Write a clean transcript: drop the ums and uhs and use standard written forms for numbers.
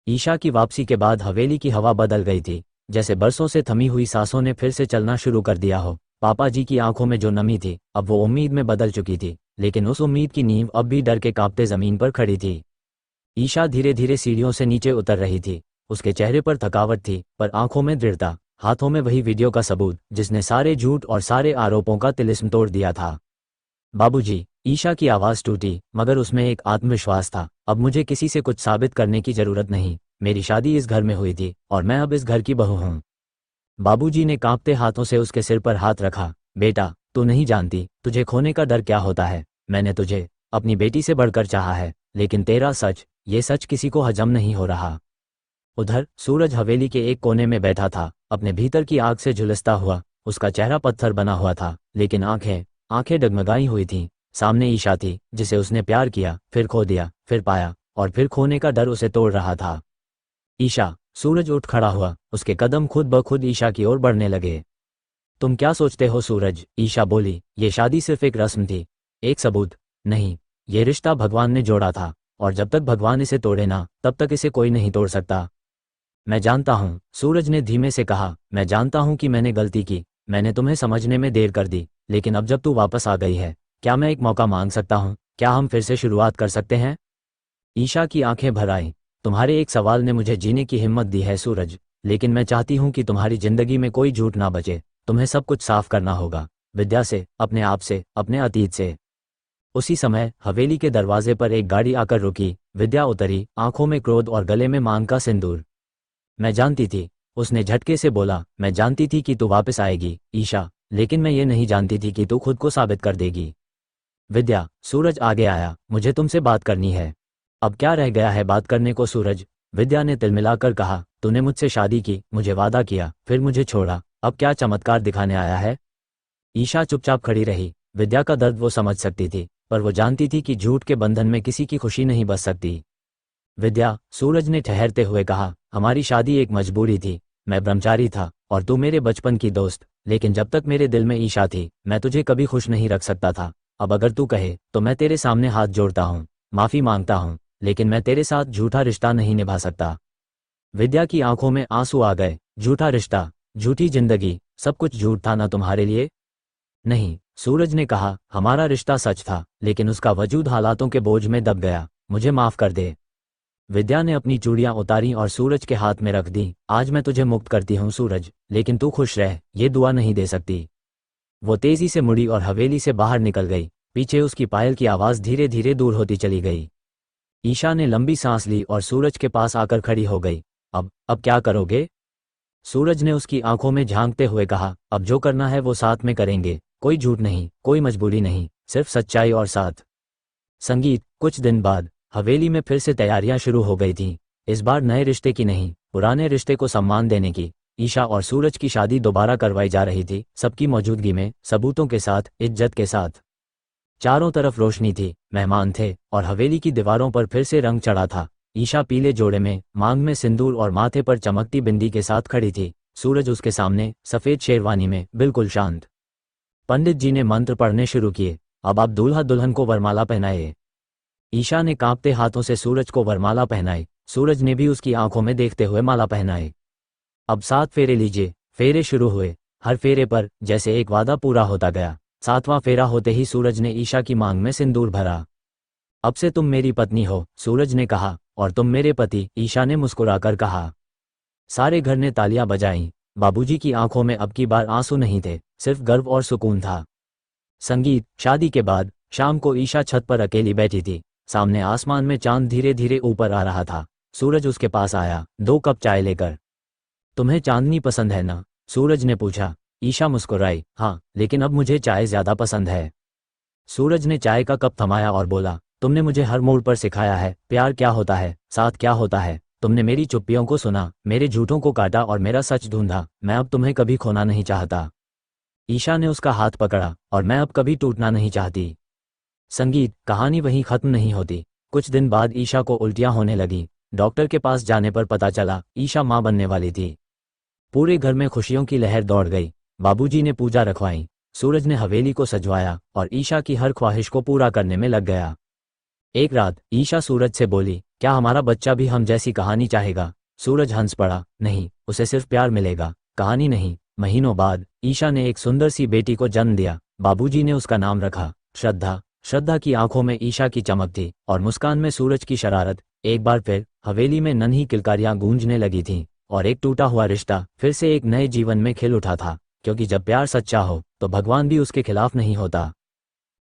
ईशा की वापसी के बाद हवेली की हवा बदल गई थी, जैसे बरसों से थमी हुई सांसों ने फिर से चलना शुरू कर दिया हो। पापा जी की आंखों में जो नमी थी अब वो उम्मीद में बदल चुकी थी, लेकिन उस उम्मीद की नींव अब भी डर के कांपते जमीन पर खड़ी थी। ईशा धीरे धीरे सीढ़ियों से नीचे उतर रही थी। उसके चेहरे पर थकावट थी, पर आंखों में दृढ़ता, हाथों में वही वीडियो का सबूत जिसने सारे झूठ और सारे आरोपों का तिलिस्म तोड़ दिया था। बाबूजी, ईशा की आवाज़ टूटी, मगर उसमें एक आत्मविश्वास था। अब मुझे किसी से कुछ साबित करने की जरूरत नहीं। मेरी शादी इस घर में हुई थी और मैं अब इस घर की बहू हूँ। बाबूजी ने कांपते हाथों से उसके सिर पर हाथ रखा। बेटा, तू नहीं जानती तुझे खोने का डर क्या होता है। मैंने तुझे अपनी बेटी से बढ़कर चाहा है, लेकिन तेरा सच, ये सच किसी को हजम नहीं हो रहा। उधर सूरज हवेली के एक कोने में बैठा था, अपने भीतर की आग से झुलसता हुआ। उसका चेहरा पत्थर बना हुआ था, लेकिन आंखें आंखें डगमगाई हुई थीं। सामने ईशा थी, जिसे उसने प्यार किया, फिर खो दिया, फिर पाया, और फिर खोने का डर उसे तोड़ रहा था। ईशा। सूरज उठ खड़ा हुआ, उसके कदम खुद ब खुद ईशा की ओर बढ़ने लगे। तुम क्या सोचते हो सूरज? ईशा बोली। ये शादी सिर्फ एक रस्म थी, एक सबूत नहीं। ये रिश्ता भगवान ने जोड़ा था, और जब तक भगवान इसे तोड़े ना, तब तक इसे कोई नहीं तोड़ सकता। मैं जानता हूँ, सूरज ने धीमे से कहा। मैं जानता हूँ कि मैंने गलती की, मैंने तुम्हें समझने में देर कर दी, लेकिन अब जब तू वापस आ गई है, क्या मैं एक मौका मांग सकता हूँ? क्या हम फिर से शुरुआत कर सकते हैं? ईशा की आंखें भर आईं। तुम्हारे एक सवाल ने मुझे जीने की हिम्मत दी है सूरज, लेकिन मैं चाहती हूँ कि तुम्हारी जिंदगी में कोई झूठ ना बचे। तुम्हें सब कुछ साफ करना होगा, विद्या से, अपने आप से, अपने अतीत से। उसी समय हवेली के दरवाजे पर एक गाड़ी आकर रुकी। विद्या उतरी, आंखों में क्रोध और गले में मांग का सिंदूर। मैं जानती थी, उसने झटके से बोला। मैं जानती थी कि तू वापस आएगी ईशा, लेकिन मैं ये नहीं जानती थी कि तू खुद को साबित कर देगी। विद्या। सूरज आगे आया। मुझे तुमसे बात करनी है। अब क्या रह गया है बात करने को सूरज? विद्या ने तिलमिलाकर कहा। तूने मुझसे शादी की, मुझे वादा किया, फिर मुझे छोड़ा, अब क्या चमत्कार दिखाने आया है? ईशा चुपचाप खड़ी रही। विद्या का दर्द वो समझ सकती थी, पर वो जानती थी कि झूठ के बंधन में किसी की खुशी नहीं बच सकती। विद्या। सूरज ने ठहरते हुए कहा। हमारी शादी एक मजबूरी थी। मैं ब्रह्मचारी था और तू मेरे बचपन की दोस्त, लेकिन जब तक मेरे दिल में ईशा थी, मैं तुझे कभी खुश नहीं रख सकता था। अब अगर तू कहे तो मैं तेरे सामने हाथ जोड़ता हूँ, माफी मांगता हूँ, लेकिन मैं तेरे साथ झूठा रिश्ता नहीं निभा सकता। विद्या की आंखों में आंसू आ गए। झूठा रिश्ता, झूठी जिंदगी, सब कुछ झूठ था ना तुम्हारे लिए? नहीं, सूरज ने कहा। हमारा रिश्ता सच था, लेकिन उसका वजूद हालातों के बोझ में दब गया। मुझे माफ कर दे। विद्या ने अपनी चूड़ियां उतारी और सूरज के हाथ में रख दी। आज मैं तुझे मुक्त करती हूँ सूरज, लेकिन तू खुश रह, ये दुआ नहीं दे सकती। वो तेजी से मुड़ी और हवेली से बाहर निकल गई। पीछे उसकी पायल की आवाज धीरे धीरे दूर होती चली गई। ईशा ने लंबी सांस ली और सूरज के पास आकर खड़ी हो गई। अब क्या करोगे? सूरज ने उसकी आंखों में झांकते हुए कहा। अब जो करना है वो साथ में करेंगे, कोई झूठ नहीं, कोई मजबूरी नहीं, सिर्फ सच्चाई और साथ। संगीत। कुछ दिन बाद हवेली में फिर से तैयारियां शुरू हो गई थीं। इस बार नए रिश्ते की नहीं, पुराने रिश्ते को सम्मान देने की। ईशा और सूरज की शादी दोबारा करवाई जा रही थी, सबकी मौजूदगी में, सबूतों के साथ, इज्जत के साथ। चारों तरफ रोशनी थी, मेहमान थे, और हवेली की दीवारों पर फिर से रंग चढ़ा था। ईशा पीले जोड़े में, मांग में सिंदूर और माथे पर चमकती बिंदी के साथ खड़ी थी। सूरज उसके सामने, सफेद शेरवानी में, बिल्कुल शांत। पंडित जी ने मंत्र पढ़ने शुरू किए। अब आप दूल्हा दुल्हन को वरमाला पहनाए। ईशा ने कांपते हाथों से सूरज को वरमाला पहनाई। सूरज ने भी उसकी आंखों में देखते हुए माला पहनाई। अब 7 फेरे लीजिए। फेरे शुरू हुए। हर फेरे पर जैसे एक वादा पूरा होता गया। 7वां फेरा होते ही सूरज ने ईशा की मांग में सिंदूर भरा। अब से तुम मेरी पत्नी हो, सूरज ने कहा, और तुम मेरे पति, ईशा ने मुस्कुराकर कहा। सारे घर ने तालियां बजाईं। बाबूजी की आंखों में अब की बार आंसू नहीं थे, सिर्फ गर्व और सुकून था। संगीत। शादी के बाद शाम को ईशा छत पर अकेली बैठी थी। सामने आसमान में चांद धीरे धीरे ऊपर आ रहा था। सूरज उसके पास आया, 2 कप चाय लेकर। तुम्हें चांदनी पसंद है ना? सूरज ने पूछा। ईशा मुस्कुराई। हाँ, लेकिन अब मुझे चाय ज्यादा पसंद है। सूरज ने चाय का कप थमाया और बोला। तुमने मुझे हर मोड़ पर सिखाया है प्यार क्या होता है, साथ क्या होता है। तुमने मेरी चुप्पियों को सुना, मेरे झूठों को काटा और मेरा सच ढूंढा। मैं अब तुम्हें कभी खोना नहीं चाहता। ईशा ने उसका हाथ पकड़ा। और मैं अब कभी टूटना नहीं चाहती। संगीत। कहानी वहीं खत्म नहीं होती। कुछ दिन बाद ईशा को उल्टियां होने लगी। डॉक्टर के पास जाने पर पता चला ईशा मां बनने वाली थी। पूरे घर में खुशियों की लहर दौड़ गई। बाबूजी ने पूजा रखवाई, सूरज ने हवेली को सजवाया, और ईशा की हर ख्वाहिश को पूरा करने में लग गया। एक रात ईशा सूरज से बोली, क्या हमारा बच्चा भी हम जैसी कहानी चाहेगा? सूरज हंस पड़ा, नहीं, उसे सिर्फ प्यार मिलेगा, कहानी नहीं। महीनों बाद ईशा ने एक सुंदर सी बेटी को जन्म दिया। बाबूजी ने उसका नाम रखा श्रद्धा। श्रद्धा की आंखों में ईशा की चमक थी और मुस्कान में सूरज की शरारत। एक बार फिर हवेली में नन्ही किलकारियां गूंजने लगी थीं और एक टूटा हुआ रिश्ता फिर से एक नए जीवन में खिल उठा था। क्योंकि जब प्यार सच्चा हो तो भगवान भी उसके खिलाफ नहीं होता।